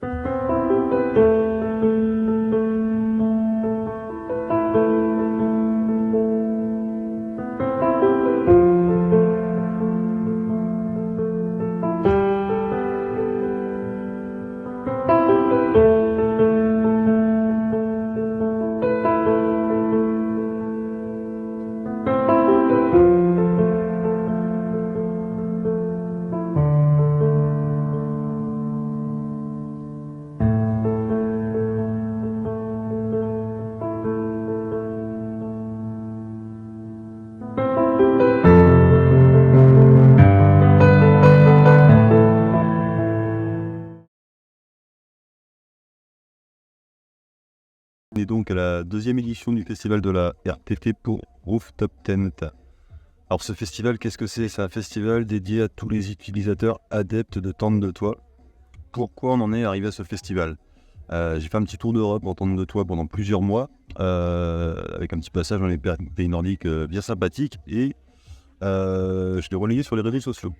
On est donc à la deuxième édition du festival de la RTT pour Rooftop Tent. Alors ce festival, qu'est-ce que c'est? C'est un festival dédié à tous les utilisateurs adeptes de tentes de toit. Pourquoi on en est arrivé à ce festival? J'ai fait un petit tour d'Europe en tente de toit pendant plusieurs mois, avec un petit passage dans les pays nordiques bien sympathiques, et je l'ai relayé sur les réseaux sociaux.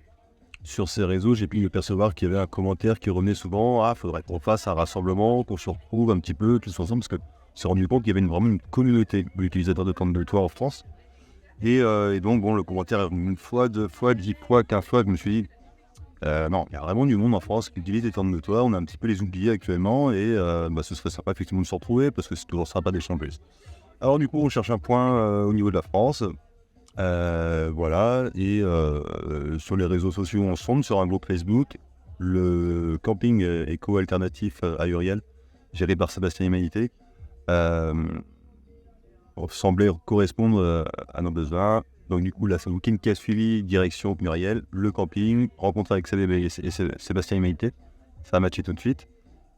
Sur ces réseaux, j'ai pu percevoir qu'il y avait un commentaire qui revenait souvent: ah, faudrait qu'on fasse un rassemblement, qu'on se retrouve un petit peu tous ensemble, parce que on s'est rendu compte qu'il y avait vraiment une communauté d'utilisateurs de tentes de toit en France. Et donc, bon, le commentaire, une fois, 2 fois, 10 fois, 15 fois, je me suis dit, non, il y a vraiment du monde en France qui utilise des tentes de toit, on a un petit peu les oubliés actuellement, et ce serait sympa effectivement de se retrouver, parce que c'est toujours sympa d'échanger. Alors du coup, on cherche un point au niveau de la France, voilà, et sur les réseaux sociaux, on sonde sur un groupe Facebook, le camping éco-alternatif à Uriel, géré par Sébastien Humanité, semblait correspondre à nos besoins. Donc du coup, là, c'est le week-end qui a suivi, direction Muriel, le camping, rencontre avec Sébastien Humanité, ça a matché tout de suite.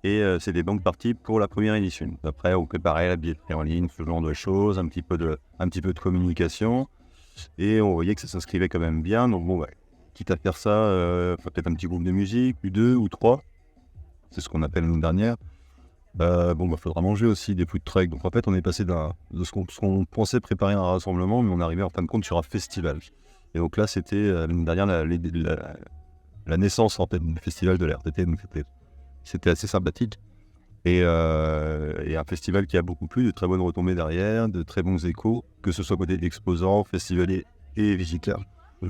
Et c'est des banques parties pour la première édition. Après, on préparait la billetterie en ligne, ce genre de choses, un petit peu de communication. Et on voyait que ça s'inscrivait quand même bien. Donc bon, quitte à faire ça, peut-être un petit groupe de musique, puis 2 ou 3. C'est ce qu'on appelle l'année dernière. Faudra manger aussi des food trucks. Donc en fait, on est passé de ce qu'on pensait préparer un rassemblement, mais on est arrivé en fin de compte sur un festival. Et donc là, c'était l'année dernière la naissance en fait du festival de la RTT. Donc c'était assez sympathique. Et un festival qui a beaucoup plu, de très bonnes retombées derrière, de très bons échos, que ce soit côté exposants, festivaliers et visiteurs.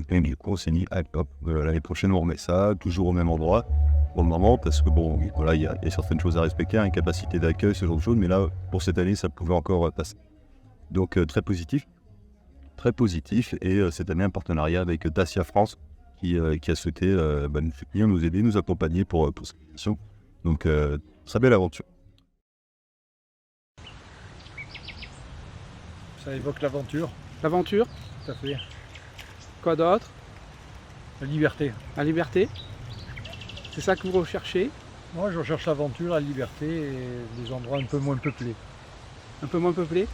Et du coup, on s'est dit, hop, l'année prochaine, on remet ça, toujours au même endroit, pour le moment, parce que bon, voilà, il y a certaines choses à respecter, une capacité d'accueil, ce genre de choses, mais là, pour cette année, ça pouvait encore passer. Donc, très positif, et cette année, un partenariat avec Dacia France, qui a souhaité nous soutenir, nous aider, nous accompagner pour cette émission. Donc, très belle aventure. Ça évoque l'aventure. L'aventure? Tout à fait. Quoi d'autre? La liberté. La liberté? C'est ça que vous recherchez? Moi, je recherche l'aventure, la liberté et des endroits un peu moins peuplés. Un peu moins peuplés?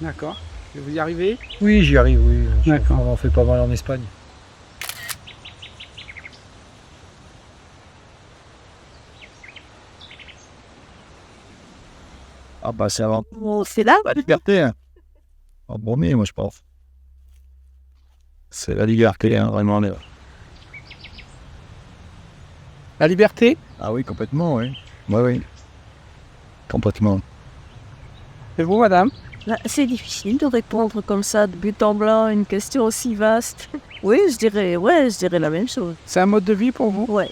D'accord. Et vous y arrivez? Oui, j'y arrive, oui. D'accord. On en fait pas mal en Espagne. Ah bah c'est avant C'est là? la liberté, hein. En premier, moi je pense. C'est la liberté, hein, vraiment. La liberté? Ah oui, complètement, oui. Oui. Complètement. Et vous, madame? C'est difficile de répondre comme ça, de but en blanc, à une question aussi vaste. Oui, je dirais la même chose. C'est un mode de vie pour vous? Ouais.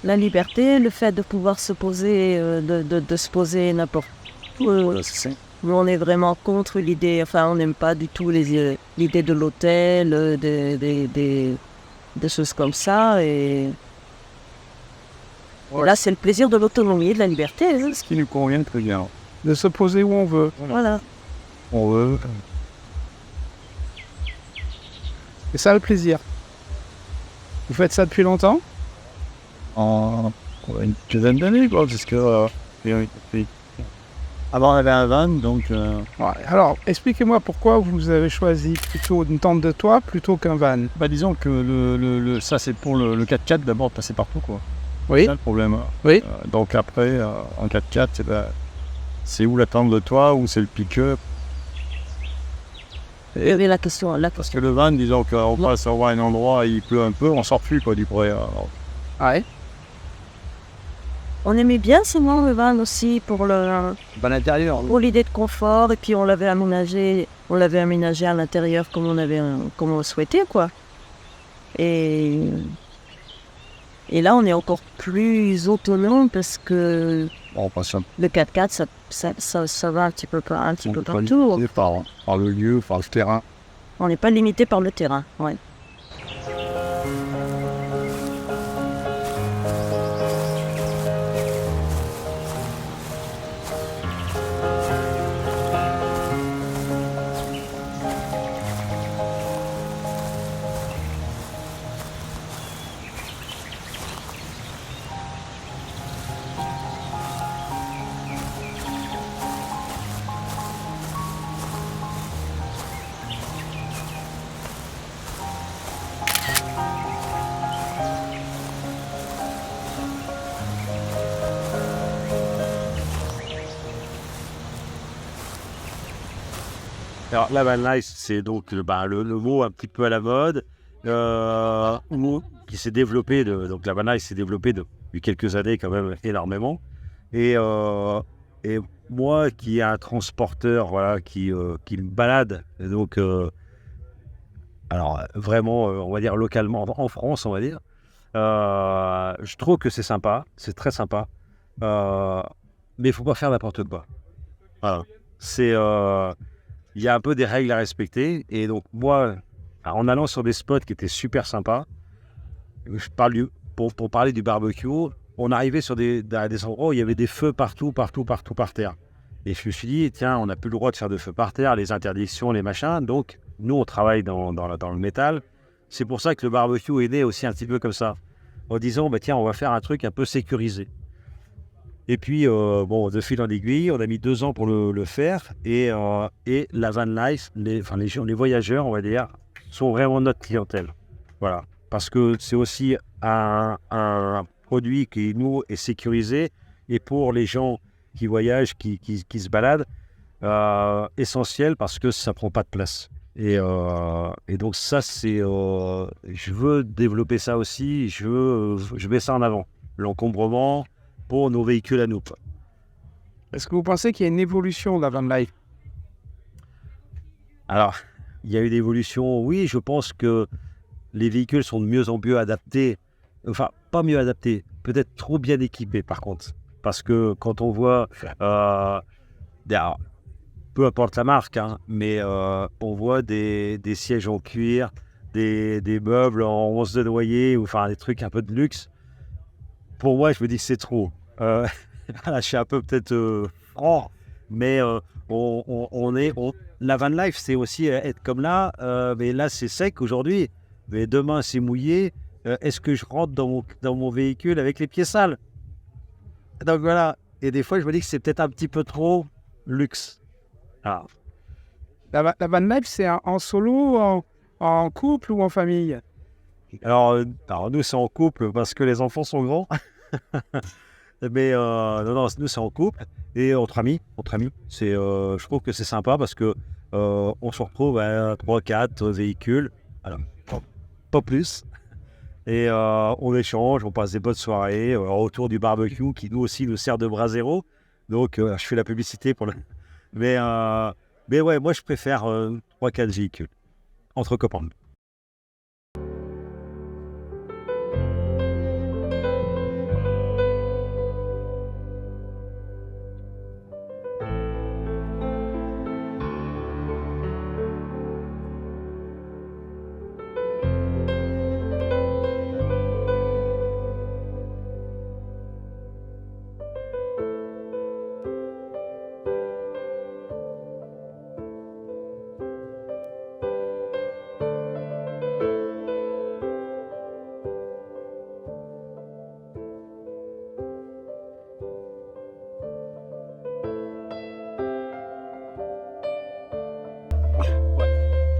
La liberté, le fait de pouvoir se poser, de se poser n'importe où. Voilà, c'est ça. Nous, on est vraiment contre l'idée, enfin, on n'aime pas du tout l'idée de l'hôtel, des choses comme ça. Et là, c'est le plaisir de l'autonomie et de la liberté. Hein. Ce qui nous convient très bien. De se poser où on veut. Voilà. On veut. C'est ça le plaisir. Vous faites ça depuis longtemps? En une dizaine d'années, quoi, parce que avant on avait un van, donc Ouais. Alors, expliquez-moi pourquoi vous avez choisi plutôt une tente de toit plutôt qu'un van. disons que ça c'est pour le 4x4 d'abord de passer partout, quoi. Oui. C'est ça le problème. Oui. Donc après, en 4x4, c'est où la tente de toit, ou c'est le pick-up. Et la question, Parce que le van, disons qu'on passe à un endroit, il pleut un peu, on sort plus, quoi, du près. Ouais. On aimait bien sinon le van aussi pour l'intérieur. pour l'idée de confort et puis on l'avait aménagé à l'intérieur comme on le souhaitait quoi. Et là on est encore plus autonome parce que On passe un le 4x4 ça va un petit peu peu partout. par le lieu, par le terrain. On n'est pas limité par le terrain. Ouais. Alors, la van life, c'est donc le mot un petit peu à la mode, qui s'est développé, donc la van life s'est développée depuis quelques années quand même énormément. Et moi qui est un transporteur, voilà, qui me balade, donc alors vraiment, on va dire localement en France, on va dire, je trouve que c'est sympa, c'est très sympa, mais il faut pas faire n'importe quoi. Voilà, c'est il y a un peu des règles à respecter. Et donc, moi, en allant sur des spots qui étaient super sympas, pour parler du barbecue, on arrivait sur des endroits où il y avait des feux partout par terre. Et je me suis dit, tiens, on n'a plus le droit de faire de feux par terre, les interdictions, les machins. Donc, nous, on travaille dans le métal. C'est pour ça que le barbecue est né aussi un petit peu comme ça, en disant, tiens, on va faire un truc un peu sécurisé. Et puis, de fil en aiguille, on a mis 2 ans pour le faire. Et la van life, les voyageurs, on va dire, sont vraiment notre clientèle. Voilà. Parce que c'est aussi un produit qui, nous, est sécurisé. Et pour les gens qui voyagent, qui se baladent, essentiel parce que ça ne prend pas de place. Et donc, ça, c'est... je veux développer ça aussi. Je mets ça en avant. L'encombrement pour nos véhicules à nous. Est-ce que vous pensez qu'il y a une évolution de la van life? Alors, il y a une évolution, oui, je pense que les véhicules sont de mieux en mieux adaptés, enfin, pas mieux adaptés, peut-être trop bien équipés par contre. Parce que quand on voit, peu importe la marque, hein, mais on voit des sièges en cuir, des meubles en 11 de noyer, ou enfin des trucs un peu de luxe. Pour moi, je me dis que c'est trop. Voilà, je suis un peu peut-être mais la van life, c'est aussi être comme là, mais là c'est sec aujourd'hui, mais demain c'est mouillé. Est-ce que je rentre dans mon véhicule avec les pieds sales? Donc voilà, et des fois je me dis que c'est peut-être un petit peu trop luxe. Ah. La van life, c'est en solo, en couple ou en famille? Alors nous c'est en couple parce que les enfants sont grands. Mais non, nous c'est en couple et entre amis. C'est, je trouve que c'est sympa parce que on se retrouve à 3-4 véhicules, alors pas plus, et on échange, on passe des bonnes soirées autour du barbecue qui nous aussi nous sert de brasero. Donc je fais la publicité pour le. Mais ouais, moi je préfère 3-4 véhicules entre copains.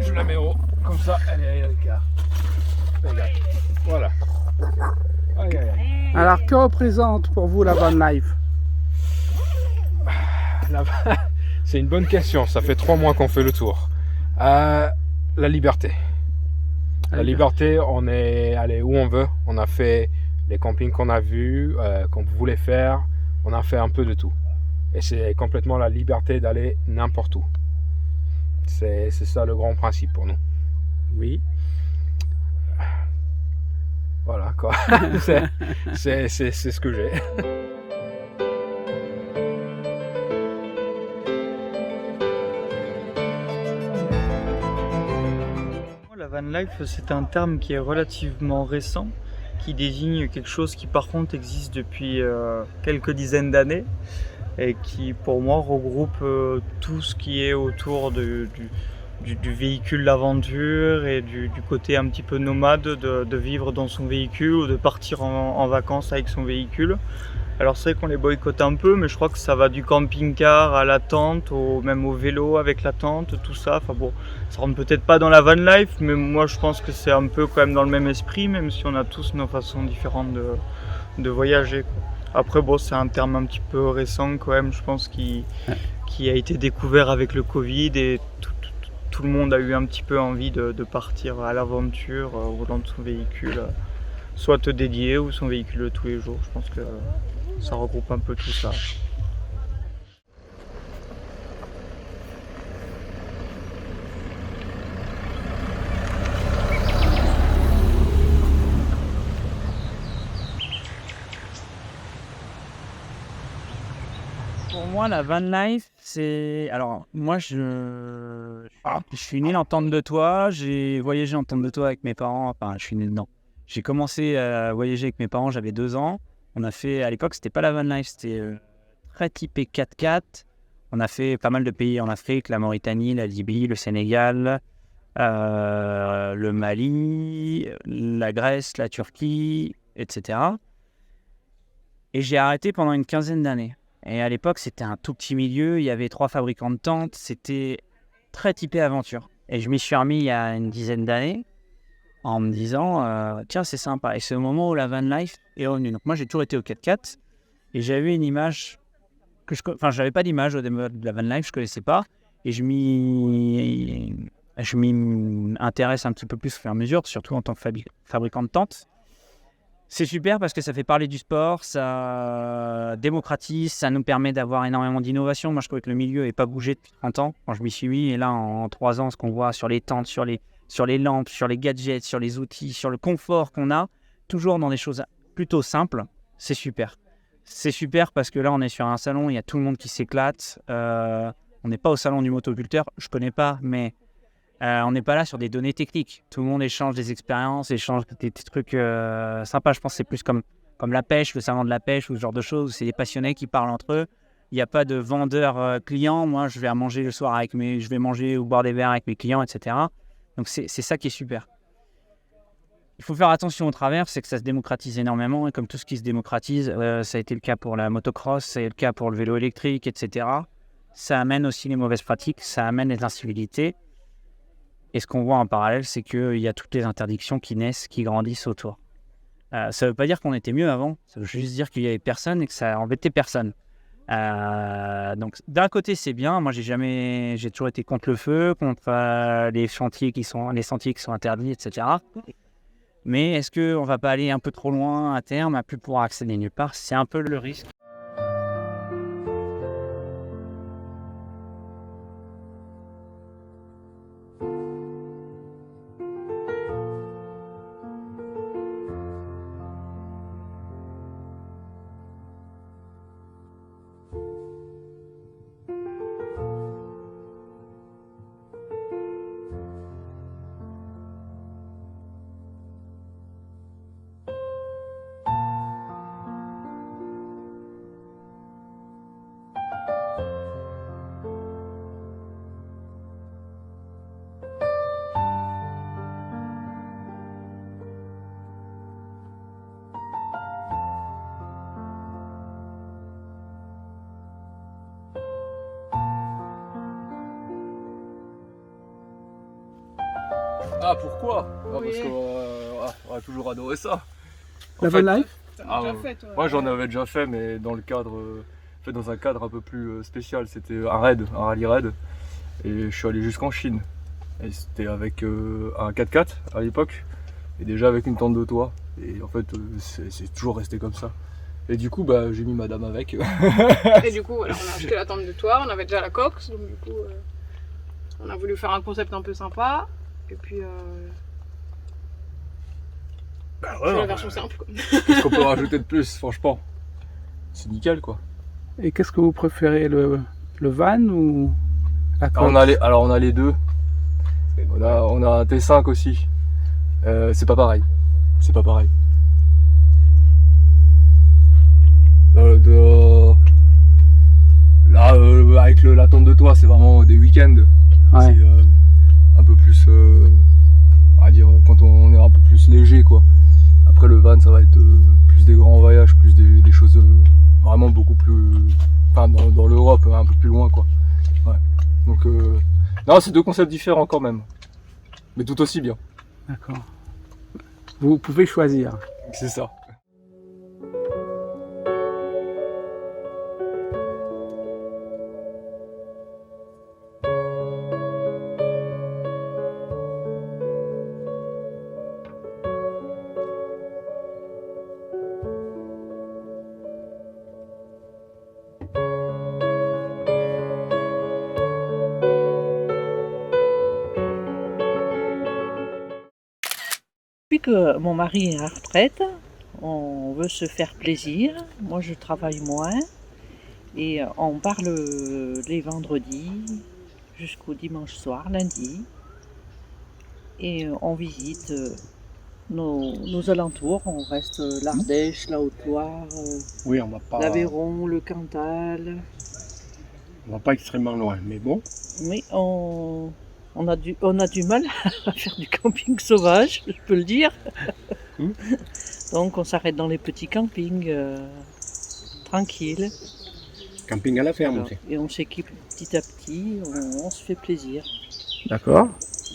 Je la mets haut, comme ça, elle est à l'écart. Voilà. Aïe, aïe, aïe. Alors, que représente pour vous la van life? C'est une bonne question, ça fait 3 mois qu'on fait le tour. La liberté. La liberté, on est allé où on veut. On a fait les campings qu'on a vus, qu'on voulait faire, on a fait un peu de tout. Et c'est complètement la liberté d'aller n'importe où. C'est ça le grand principe pour nous. Oui. Voilà quoi. c'est ce que j'ai. La van life, c'est un terme qui est relativement récent, qui désigne quelque chose qui par contre existe depuis quelques dizaines d'années et qui pour moi regroupe tout ce qui est autour du véhicule d'aventure et du côté un petit peu nomade de vivre dans son véhicule ou de partir en vacances avec son véhicule. Alors c'est vrai qu'on les boycotte un peu, mais je crois que ça va du camping-car à la tente, même au vélo avec la tente, tout ça. Enfin bon, ça rentre peut-être pas dans la van life, mais moi je pense que c'est un peu quand même dans le même esprit, même si on a tous nos façons différentes de voyager, quoi. Après bon, c'est un terme un petit peu récent quand même, je pense, qui a été découvert avec le Covid et tout le monde a eu un petit peu envie de partir à l'aventure au volant de son véhicule, soit dédié ou son véhicule de tous les jours. Je pense que ça regroupe un peu tout ça. Pour moi, la van life, c'est... Alors, moi, je suis né en tente de toit. J'ai voyagé en tente de toit avec mes parents. Enfin, je suis né dedans. J'ai commencé à voyager avec mes parents, j'avais 2 ans. On a fait, à l'époque, c'était pas la van life, c'était très typé 4x4. On a fait pas mal de pays en Afrique, la Mauritanie, la Libye, le Sénégal, le Mali, la Grèce, la Turquie, etc. Et j'ai arrêté pendant une 15aine d'années. Et à l'époque, c'était un tout petit milieu, il y avait 3 fabricants de tentes, c'était très typé aventure. Et je m'y suis remis il y a une 10aine d'années en me disant, tiens, c'est sympa. Et c'est au moment où la van life est revenue. Donc moi, j'ai toujours été au 4x4 et j'avais une image j'avais pas d'image au début de la van life, je connaissais pas. Et je m'y intéresse un petit peu plus au fur et à mesure, surtout en tant que fabricant de tentes. C'est super parce que ça fait parler du sport, ça démocratise, ça nous permet d'avoir énormément d'innovation. Moi, je trouvais que le milieu n'est pas bougé depuis 30 ans quand je m'y suis mis. Et là, en 3 ans, ce qu'on voit sur les tentes, sur les lampes, sur les gadgets, sur les outils, sur le confort qu'on a, toujours dans des choses plutôt simples, c'est super. C'est super parce que là, on est sur un salon, il y a tout le monde qui s'éclate. On n'est pas au salon du motoculteur, je ne connais pas, mais on n'est pas là sur des données techniques. Tout le monde échange des expériences, échange des trucs sympas. Je pense que c'est plus comme la pêche, le salon de la pêche ou ce genre de choses. C'est des passionnés qui parlent entre eux. Il n'y a pas de vendeur client. Moi, je vais à manger le soir je vais manger ou boire des verres avec mes clients, etc. Donc, c'est ça qui est super. Il faut faire attention au travers, c'est que ça se démocratise énormément. Et comme tout ce qui se démocratise, ça a été le cas pour la motocross, ça a été le cas pour le vélo électrique, etc. Ça amène aussi les mauvaises pratiques, ça amène les incivilités. Et ce qu'on voit en parallèle, c'est qu'il y a toutes les interdictions qui naissent, qui grandissent autour. Ça ne veut pas dire qu'on était mieux avant, ça veut juste dire qu'il n'y avait personne et que ça embêtait personne. Donc d'un côté c'est bien, moi j'ai toujours été contre le feu, contre les sentiers qui sont interdits, etc. Mais est-ce qu'on ne va pas aller un peu trop loin à terme, à plus pouvoir accéder nulle part? C'est un peu le risque. Ah, pourquoi? Parce qu'on a toujours adoré ça. La van life? Moi j'en avais déjà fait, mais dans un cadre un peu plus spécial. C'était un rallye raid, et je suis allé jusqu'en Chine. Et c'était avec un 4x4 à l'époque, et déjà avec une tente de toit. Et en fait, c'est toujours resté comme ça. Et du coup, bah, j'ai mis madame avec. Et du coup, voilà, on a acheté la tente de toit, on avait déjà la coque, donc du coup, on a voulu faire un concept un peu sympa. Et puis, c'est la version simple, quoi. Qu'est-ce qu'on peut rajouter de plus, franchement? C'est nickel, quoi. Et qu'est-ce que vous préférez, le van ou la coque? Alors on a les deux. On a un T5 aussi. C'est pas pareil. C'est pas pareil. Là, avec la tente de toit, c'est vraiment des week-ends. Ouais. C'est un peu plus, on va dire, quand on est un peu plus léger, quoi. Après le van, ça va être plus des grands voyages, plus des choses vraiment beaucoup plus, enfin dans l'Europe, un peu plus loin, quoi. Ouais. Donc non, c'est deux concepts différents quand même, mais tout aussi bien. D'accord. Vous pouvez choisir. C'est ça. Depuis que mon mari est à la retraite, on veut se faire plaisir. Moi, je travaille moins et on part les vendredis jusqu'au dimanche soir, lundi. Et on visite nos alentours. On reste l'Ardèche, la Haute-Loire, Oui, on va pas, l'Aveyron, le Cantal. on va pas extrêmement loin, mais bon. Mais on a du mal à faire du camping sauvage, je peux le dire. Donc on s'arrête dans les petits campings, tranquilles. Camping à la ferme Voilà. aussi. Et on s'équipe petit à petit, on se fait plaisir. D'accord.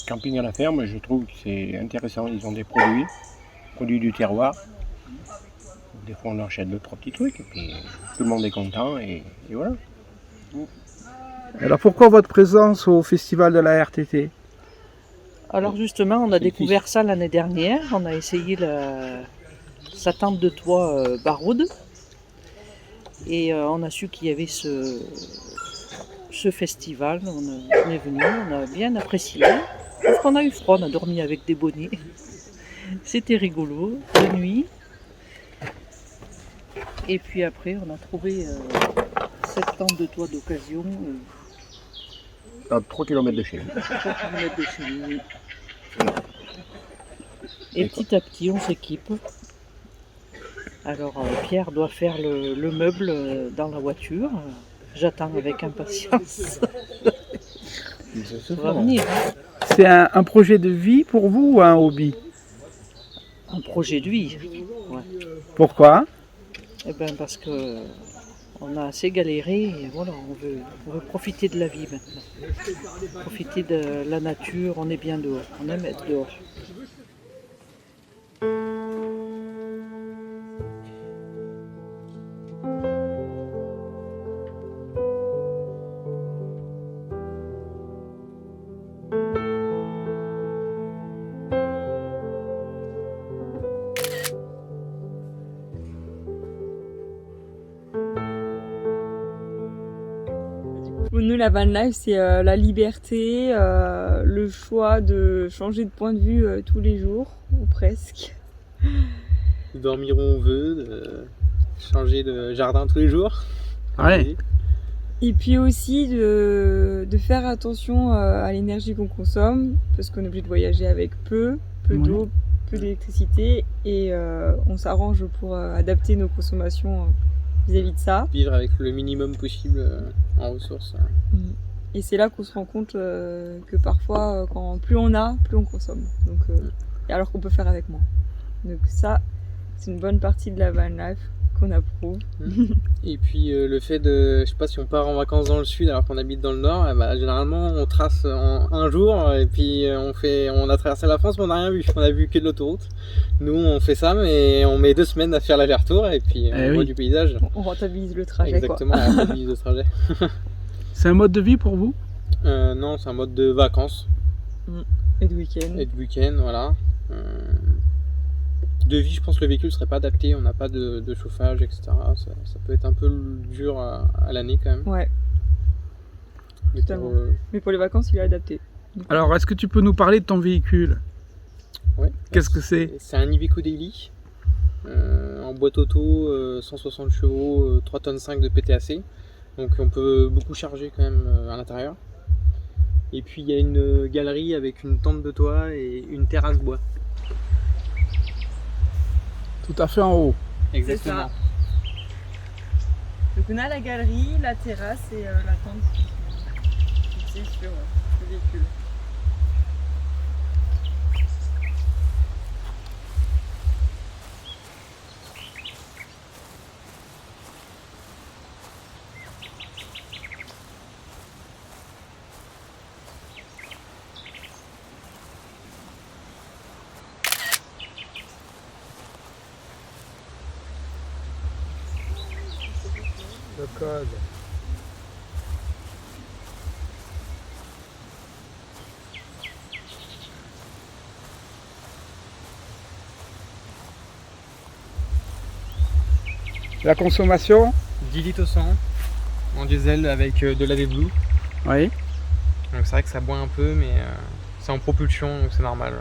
Camping à la ferme, je trouve que c'est intéressant. Ils ont des produits du terroir. Des fois, on achète 2-3 petits trucs, et puis tout le monde est content, et voilà. Alors pourquoi votre présence au festival de la RTT? Alors justement, on a découvert ça l'année dernière. On a essayé sa tente de toit Baroude. Et on a su qu'il y avait ce festival. On est venu, on a bien apprécié. Sauf qu'on a eu froid, on a dormi avec des bonnets. C'était rigolo, de nuit. Et puis après, on a trouvé cette tente de toit d'occasion. À 3 km de chez nous. 3 km de chez nous, oui. Et petit à petit, on s'équipe. Alors, Pierre doit faire le meuble dans la voiture. J'attends avec impatience. Ça va venir. Hein. C'est un projet de vie pour vous ou un hobby? Un projet de vie. Ouais. Pourquoi? Eh ben parce que on a assez galéré et voilà, on veut profiter de la vie maintenant. Profiter de la nature, on est bien dehors, on aime être dehors. Pour nous, la van life, c'est la liberté, le choix de changer de point de vue tous les jours, ou presque. De dormir où on veut, de changer de jardin tous les jours. Ouais. Et puis aussi de faire attention à l'énergie qu'on consomme, parce qu'on est obligé de voyager avec peu d'eau, peu d'électricité, et on s'arrange pour adapter nos consommations vis-à-vis de ça. Vivre avec le minimum possible en ressources. Et c'est là qu'on se rend compte que parfois, plus on a, plus on consomme. Donc, et alors qu'on peut faire avec moins. Donc ça, c'est une bonne partie de la van life qu'on approuve. Et puis le fait de, je sais pas, si on part en vacances dans le sud alors qu'on habite dans le nord, généralement on trace en un jour et puis on a traversé la France mais on n'a rien vu, on a vu que de l'autoroute. Nous on fait ça mais on met 2 semaines à faire l'aller-retour et puis on voit du paysage. On rentabilise le trajet. Exactement, on rentabilise le trajet. C'est un mode de vie pour vous? Non, c'est un mode de vacances. Et de week-end. Et de week-end, voilà. de vie, je pense que le véhicule serait pas adapté. On n'a pas de chauffage, etc. Ça peut être un peu dur à l'année quand même. Ouais. Mais pour les vacances, il est adapté. Alors, est-ce que tu peux nous parler de ton véhicule? Ouais. Qu'est-ce que c'est? C'est un Iveco Daily en boîte auto, 160 chevaux, 3,5 tonnes de PTAC. Donc on peut beaucoup charger quand même à l'intérieur. Et puis il y a une galerie avec une tente de toit et une terrasse bois. Tout à fait en haut. Exactement. Donc on a la galerie, la terrasse et la tente fixée sur le véhicule. Le code. La consommation? 10 litres au 100 en diesel avec de l'AdBlue. Oui. Donc c'est vrai que ça boit un peu, mais c'est en propulsion, donc c'est normal.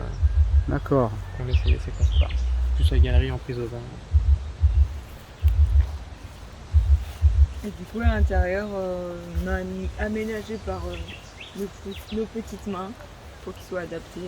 D'accord. On laisse ces consommateurs. Plus la galerie en prise au vent. Et du coup, à l'intérieur, on a aménagé par nos petites mains pour qu'il soit adapté.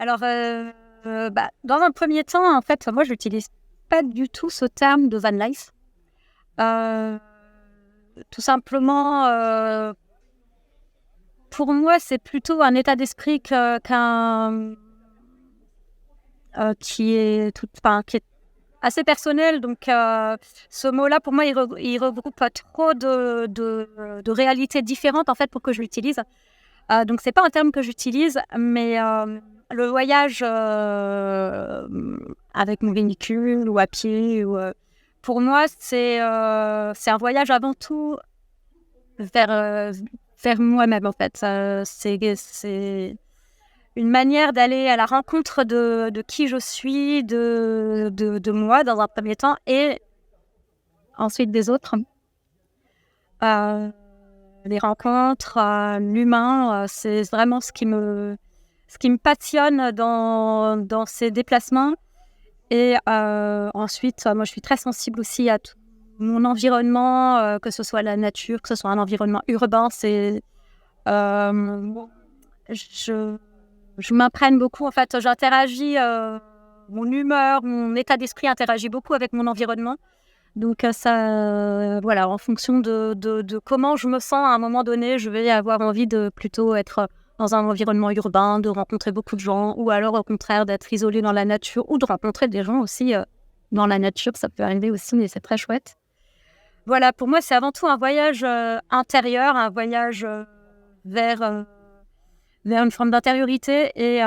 Alors, dans un premier temps, en fait, moi, je n'utilise pas du tout ce terme de van life. Tout simplement, pour moi, c'est plutôt un état d'esprit qui est assez personnel. Donc, ce mot-là, pour moi, il regroupe trop de réalités différentes, en fait, pour que je l'utilise. Donc, c'est pas un terme que j'utilise, mais le voyage avec mon véhicule ou à pied, pour moi, c'est un voyage avant tout vers moi-même, en fait. C'est une manière d'aller à la rencontre de qui je suis, de moi dans un premier temps, et ensuite des autres. Les rencontres, l'humain, c'est vraiment ce qui me passionne dans ces déplacements. Et ensuite, moi, je suis très sensible aussi à tout mon environnement, que ce soit la nature, que ce soit un environnement urbain. Je m'imprègne beaucoup, en fait. J'interagis, mon humeur, mon état d'esprit interagit beaucoup avec mon environnement. Donc voilà, en fonction de comment je me sens à un moment donné, je vais avoir envie de plutôt être dans un environnement urbain, de rencontrer beaucoup de gens, ou alors au contraire d'être isolé dans la nature, ou de rencontrer des gens aussi dans la nature, ça peut arriver aussi, mais c'est très chouette. Voilà, pour moi, c'est avant tout un voyage intérieur, un voyage vers une forme d'intériorité et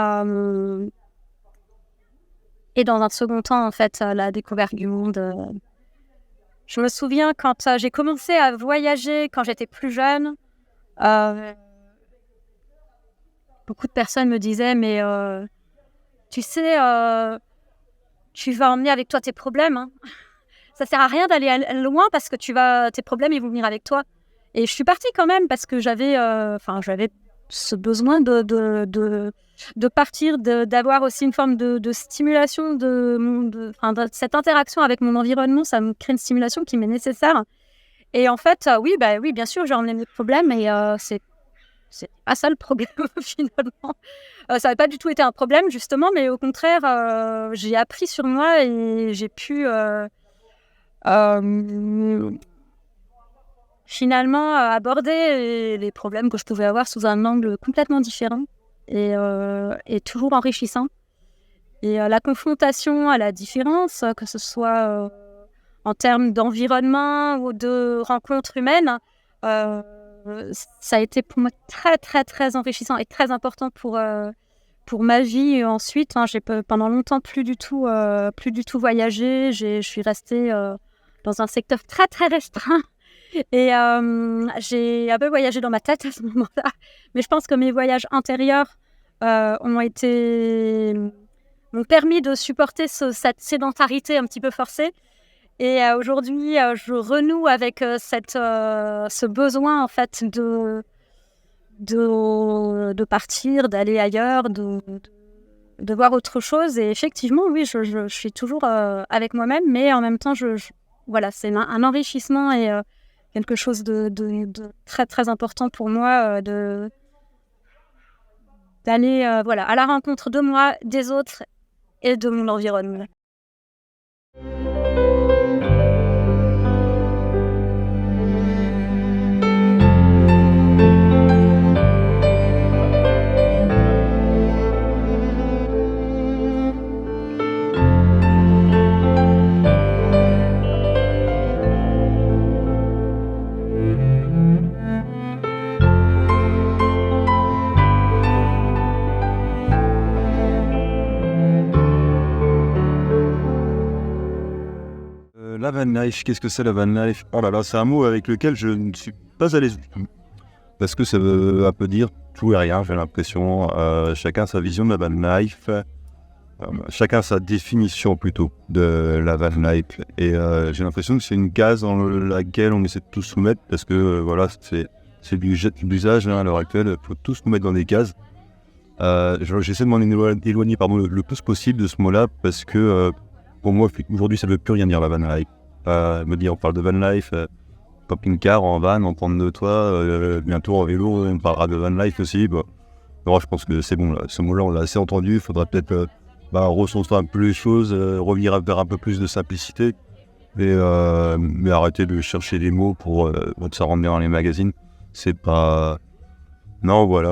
dans un second temps, en fait, la découverte du monde. Je me souviens quand j'ai commencé à voyager, quand j'étais plus jeune, beaucoup de personnes me disaient, mais tu sais, tu vas emmener avec toi tes problèmes. Hein. Ça sert à rien d'aller loin parce que tes problèmes, ils vont venir avec toi. Et je suis partie quand même parce que j'avais ce besoin de partir, d'avoir aussi une forme de stimulation, de cette interaction avec mon environnement. Ça me crée une stimulation qui m'est nécessaire. Et en fait, oui, bien sûr, j'ai emmené mes problèmes et c'est pas ça le problème finalement. Ça n'avait pas du tout été un problème justement, mais au contraire, j'ai appris sur moi et j'ai pu finalement aborder les problèmes que je pouvais avoir sous un angle complètement différent et toujours enrichissant. Et la confrontation à la différence, que ce soit en termes d'environnement ou de rencontres humaines, ça a été pour moi très très très enrichissant et très important pour ma vie. Ensuite, j'ai pendant longtemps plus du tout voyagé. Je suis restée dans un secteur très très restreint et j'ai un peu voyagé dans ma tête à ce moment-là. Mais je pense que mes voyages intérieurs m'ont permis de supporter cette sédentarité un petit peu forcée. Et aujourd'hui, je renoue avec ce besoin en fait de partir, d'aller ailleurs, de voir autre chose. Et effectivement, oui, je suis toujours avec moi-même, mais en même temps, voilà, c'est un enrichissement et quelque chose de très très important pour moi d'aller voilà, à la rencontre de moi, des autres et de mon environnement. La van life, qu'est-ce que c'est la van life? Oh là là, c'est un mot avec lequel je ne suis pas à l'aise du tout. Parce que ça veut un peu dire tout et rien, j'ai l'impression. Chacun sa vision de la van life, chacun sa définition plutôt de la van life. Et j'ai l'impression que c'est une case dans laquelle on essaie de tous nous mettre, parce que voilà, c'est l'usage à l'heure actuelle, il faut tous nous mettre dans des cases. J'essaie de m'en éloigner le plus possible de ce mot-là, parce que pour moi, aujourd'hui, ça ne veut plus rien dire la van life. Me dire, on parle de van life, camping-car, en van, en prendre de toi, bientôt en vélo, on parlera de van life aussi. Non, je pense que c'est bon, là. Ce mot-là, on l'a assez entendu. Il faudra peut-être recentrer un peu les choses, revenir vers un peu plus de simplicité, mais arrêter de chercher des mots pour que ça rentre bien dans les magazines. C'est pas... Non, voilà,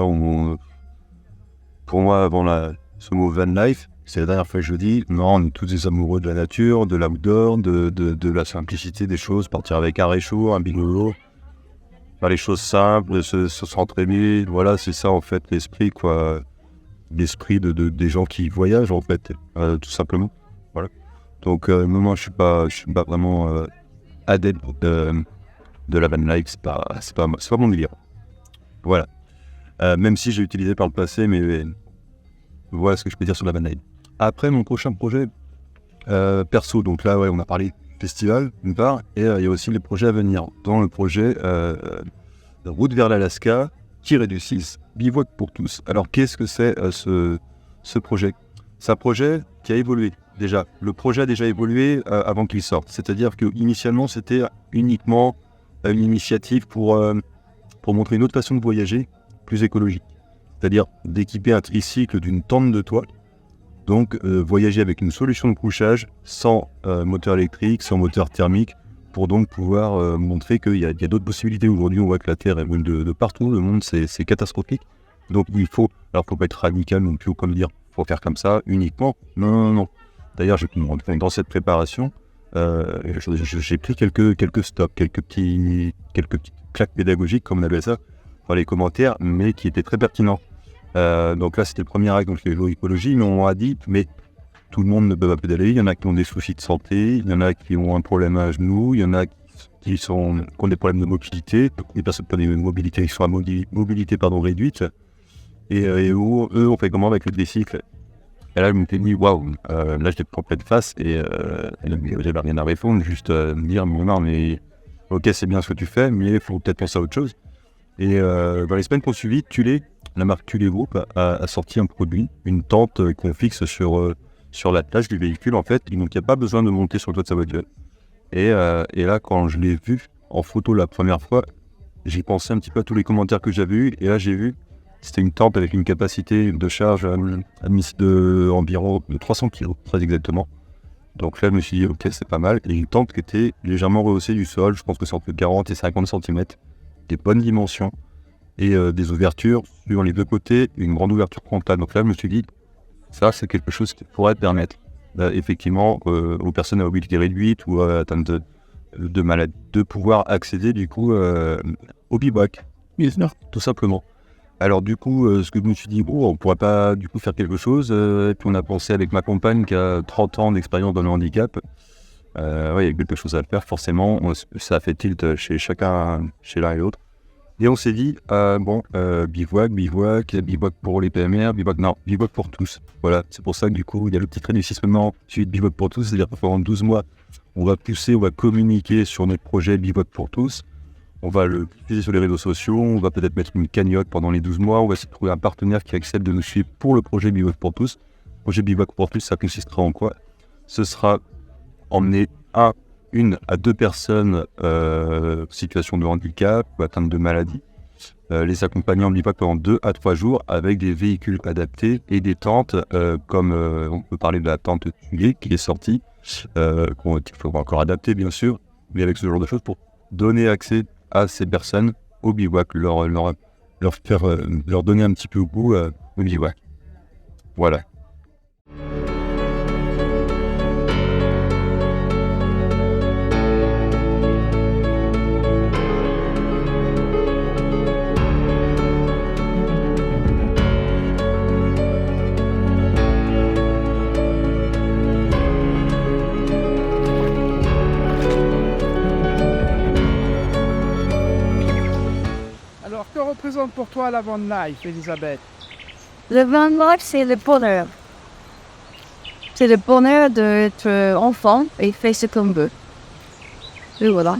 pour moi, avant ce mot van life, c'est la dernière fois que je le dis, non, on est tous des amoureux de la nature, de l'outdoor, de la simplicité des choses, partir avec un réchaud, un binolo, faire les choses simples, se s'entraîner, voilà, c'est ça en fait l'esprit, quoi. L'esprit des gens qui voyagent en fait, tout simplement, voilà. Donc moi je suis pas vraiment adepte de la van life, c'est pas mon délire. Voilà. Même si j'ai utilisé par le passé, mais voilà ce que je peux dire sur la van life. Après, mon prochain projet perso, donc là, ouais, on a parlé festival, d'une part, et il y a aussi les projets à venir. Dans le projet Route vers l'Alaska, -6, bivouac pour tous. Alors, qu'est-ce que c'est ce projet? C'est un projet qui a évolué, déjà. Le projet a déjà évolué avant qu'il sorte. C'est-à-dire qu'initialement, c'était uniquement une initiative pour montrer une autre façon de voyager, plus écologique. C'est-à-dire d'équiper un tricycle d'une tente de toile. Donc, voyager avec une solution de couchage sans moteur électrique, sans moteur thermique, pour donc pouvoir montrer qu'il y a d'autres possibilités. Aujourd'hui, on voit que la Terre est brûle de partout, le monde, c'est catastrophique. Donc, faut pas être radical non plus, comme dire, faut faire comme ça uniquement. Non. D'ailleurs, dans cette préparation, j'ai pris quelques stops, quelques petites claques pédagogiques, comme on appelle ça, dans les commentaires, mais qui étaient très pertinents. Donc là, c'était le premier acte, donc l'écologie, mais on a dit, mais tout le monde ne peut pas pédaler. Il y en a qui ont des soucis de santé, il y en a qui ont un problème à genoux, il y en a qui ont des problèmes de mobilité, des personnes qui ont des mobilités qui sont à mobilité réduite. Et eux, on fait comment avec le tricycle? Et là, je me suis dit, waouh, là, j'étais en pleine face et j'avais rien à répondre, juste me dire, non, mais ok, c'est bien ce que tu fais, mais il faut peut-être penser à autre chose. Et dans les semaines qui ont suivi, la marque Tulé Group a sorti un produit, une tente qu'on fixe sur l'attelage du véhicule en fait, donc il n'y a pas besoin de monter sur le toit de sa voiture. Et là, quand je l'ai vu en photo la première fois, j'ai pensé un petit peu à tous les commentaires que j'avais eus. Et là, j'ai vu, c'était une tente avec une capacité de charge admise environ de 300 kg, très exactement. Donc là, je me suis dit, ok, c'est pas mal. Et une tente qui était légèrement rehaussée du sol, je pense que c'est entre 40 et 50 cm, des bonnes dimensions, et des ouvertures sur les deux côtés, une grande ouverture frontale. Donc là, je me suis dit, ça, c'est quelque chose qui pourrait permettre, effectivement, aux personnes à mobilité réduite ou atteintes de maladies, de pouvoir accéder, du coup, au bivouac, tout simplement. Alors du coup, ce que je me suis dit, on pourrait pas du coup faire quelque chose. Et puis on a pensé avec ma compagne qui a 30 ans d'expérience dans le handicap. Il y a quelque chose à faire, forcément. Ça a fait tilt chez chacun, chez l'un et l'autre. Et on s'est dit, bivouac pour les PMR, bivouac pour tous. Voilà, c'est pour ça que du coup, il y a le petit trait du 6 maintenant, suivi de bivouac pour tous. C'est-à-dire que pendant 12 mois, on va communiquer sur notre projet bivouac pour tous. On va le diffuser sur les réseaux sociaux, on va peut-être mettre une cagnotte pendant les 12 mois, on va essayer de trouver un partenaire qui accepte de nous suivre pour le projet Bivouac pour tous. Le projet Bivouac pour tous, ça consistera en quoi? Ce sera emmener une à deux personnes en situation de handicap ou atteintes de maladie, les accompagner en bivouac pendant 2 à 3 jours avec des véhicules adaptés et des tentes, comme on peut parler de la tente Tuilé qui est sortie, qu'il faudra encore adapter bien sûr, mais avec ce genre de choses pour donner accès à ces personnes au bivouac, leur donner un petit peu au goût au bivouac. Voilà. Alors, que représente pour toi la van life, Elisabeth? Le van life, c'est le bonheur. C'est le bonheur d'être enfant et faire ce qu'on veut. Et voilà.